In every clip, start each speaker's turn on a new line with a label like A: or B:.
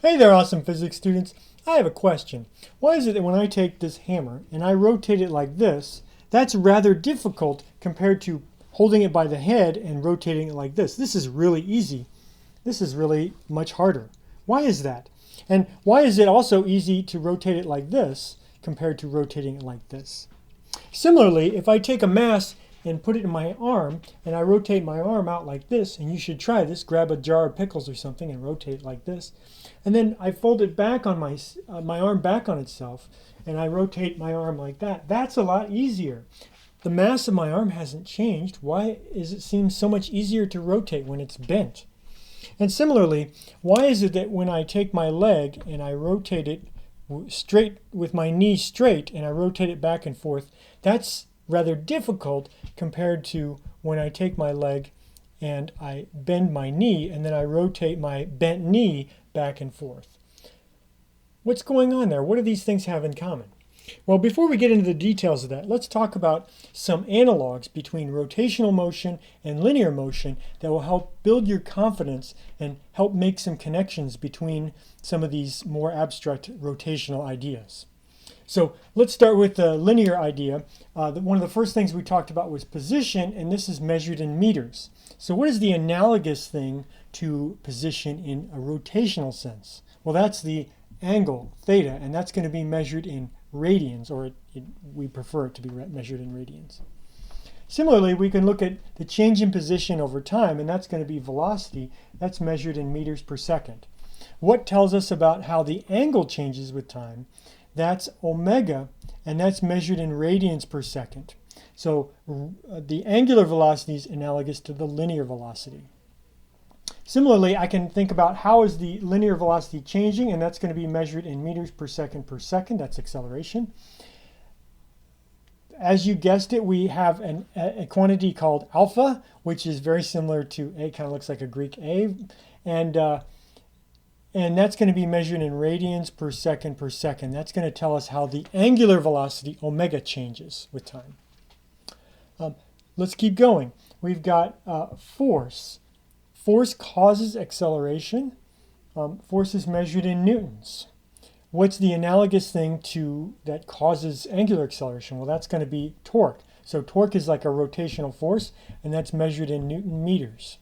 A: Hey there, awesome physics students. I have a question. Why is it that when I take this hammer and I rotate it like this, that's rather difficult compared to holding it by the head and rotating it like this? This is really easy. This is really much harder. Why is that? And why is it also easy to rotate it like this compared to rotating it like this? Similarly, if I take a mass and put it in my arm and I rotate my arm out like this, and you should try this, grab a jar of pickles or something and rotate it like this, and then I fold it back on my arm back on itself and I rotate my arm like that, that's a lot easier. The mass of my arm hasn't changed. Why does it seem so much easier to rotate when it's bent? And similarly, why is it that when I take my leg and I rotate it straight with my knee straight and I rotate it back and forth, that's rather difficult compared to when I take my leg and I bend my knee and then I rotate my bent knee back and forth. What's going on there? What do these things have in common? Well, before we get into the details of that, let's talk about some analogs between rotational motion and linear motion that will help build your confidence and help make some connections between some of these more abstract rotational ideas. So let's start with the linear idea. One of the first things we talked about was position, and this is measured in meters. So what is the analogous thing to position in a rotational sense? Well, that's the angle, theta, and that's going to be measured in radians, or we prefer it to be measured in radians. Similarly, we can look at the change in position over time, and that's going to be velocity. That's measured in meters per second. What tells us about how the angle changes with time? That's omega, and that's measured in radians per second. So the angular velocity is analogous to the linear velocity. Similarly, I can think about how is the linear velocity changing, and that's going to be measured in meters per second per second. That's acceleration. As you guessed it, we have a quantity called alpha, which is very similar to A, kind of looks like a Greek A, and that's going to be measured in radians per second per second. That's going to tell us how the angular velocity, omega, changes with time. Let's keep going. We've got force. Force causes acceleration. Force is measured in newtons. What's the analogous thing to that causes angular acceleration? Well, that's going to be torque. So torque is like a rotational force, and that's measured in Newton meters.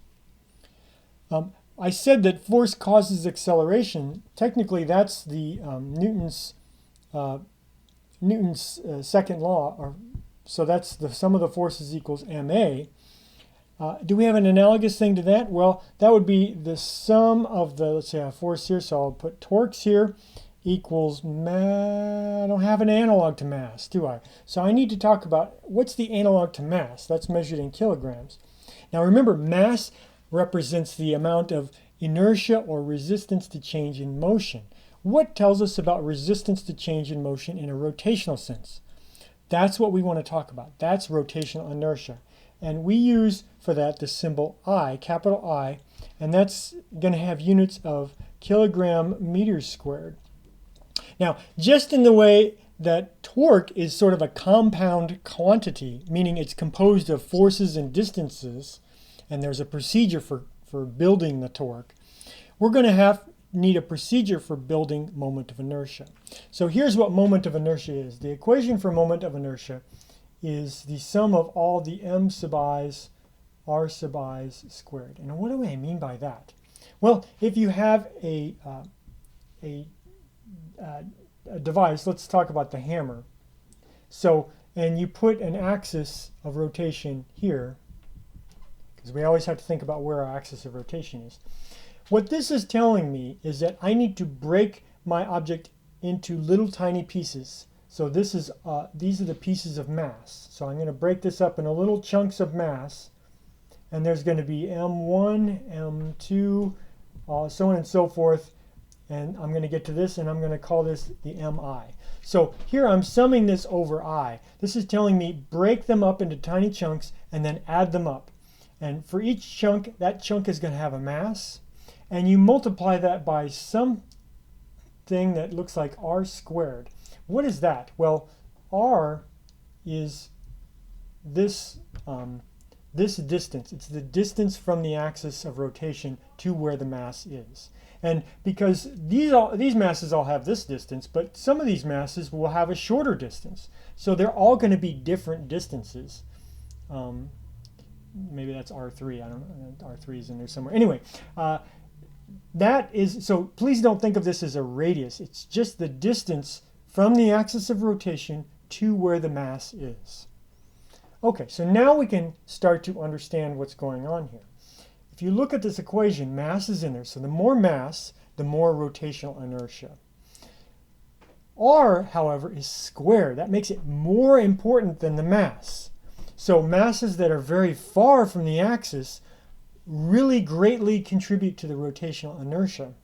A: I said that force causes acceleration. Technically, that's the Newton's second law. So that's the sum of the forces equals ma. Do we have an analogous thing to that? Well, that would be the sum of the, let's say I have force here, so I'll put torques here, equals I don't have an analog to mass, do I? So I need to talk about what's the analog to mass. That's measured in kilograms. Now remember, mass represents the amount of inertia or resistance to change in motion. What tells us about resistance to change in motion in a rotational sense? That's what we want to talk about. That's rotational inertia. And we use for that the symbol I, capital I, and that's going to have units of kilogram meters squared. Now, just in the way that torque is sort of a compound quantity, meaning it's composed of forces and distances, and there's a procedure for building the torque, we're going to need a procedure for building moment of inertia. So here's what moment of inertia is. The equation for moment of inertia is the sum of all the m sub i's r sub i's squared. And what do I mean by that? Well, if you have a device, let's talk about the hammer. So, and you put an axis of rotation here, because we always have to think about where our axis of rotation is. What this is telling me is that I need to break my object into little tiny pieces. So this is these are the pieces of mass. So I'm going to break this up into little chunks of mass, and there's going to be M1, M2, so on and so forth. And I'm going to get to this, and I'm going to call this the MI. So here I'm summing this over I. This is telling me break them up into tiny chunks and then add them up. And for each chunk, that chunk is going to have a mass. And you multiply that by something that looks like r squared. What is that? Well, r is this distance. It's the distance from the axis of rotation to where the mass is. And because these masses all have this distance, but some of these masses will have a shorter distance. So they're all going to be different distances. Maybe that's R3. I don't know. R3 is in there somewhere. Anyway, so please don't think of this as a radius. It's just the distance from the axis of rotation to where the mass is. Okay, so now we can start to understand what's going on here. If you look at this equation, mass is in there. So the more mass, the more rotational inertia. R, however, is square. That makes it more important than the mass. So masses that are very far from the axis really greatly contribute to the rotational inertia.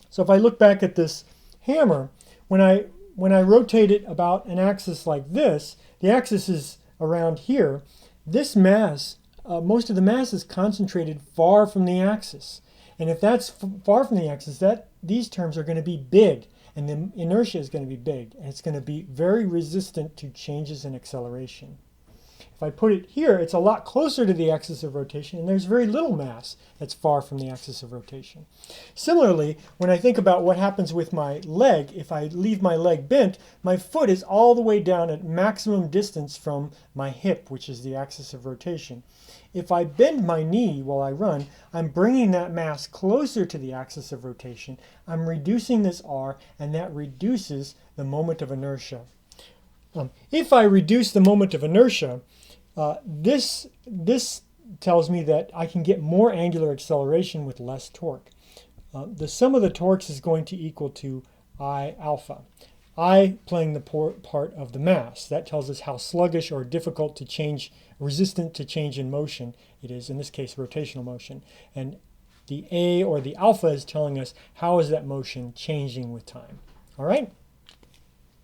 A: So if I look back at this hammer, when I rotate it about an axis like this, the axis is around here. This mass, most of the mass is concentrated far from the axis. And if that's far from the axis, these terms are going to be big, and the inertia is going to be big, and it's going to be very resistant to changes in acceleration. If I put it here, it's a lot closer to the axis of rotation, and there's very little mass that's far from the axis of rotation. Similarly, when I think about what happens with my leg, if I leave my leg bent, my foot is all the way down at maximum distance from my hip, which is the axis of rotation. If I bend my knee while I run, I'm bringing that mass closer to the axis of rotation. I'm reducing this R, and that reduces the moment of inertia. If I reduce the moment of inertia, this tells me that I can get more angular acceleration with less torque. The sum of the torques is going to equal to I alpha. I playing the part of the mass. That tells us how sluggish or difficult to change, resistant to change in motion it is, in this case rotational motion. And the A or the alpha is telling us how is that motion changing with time. All right?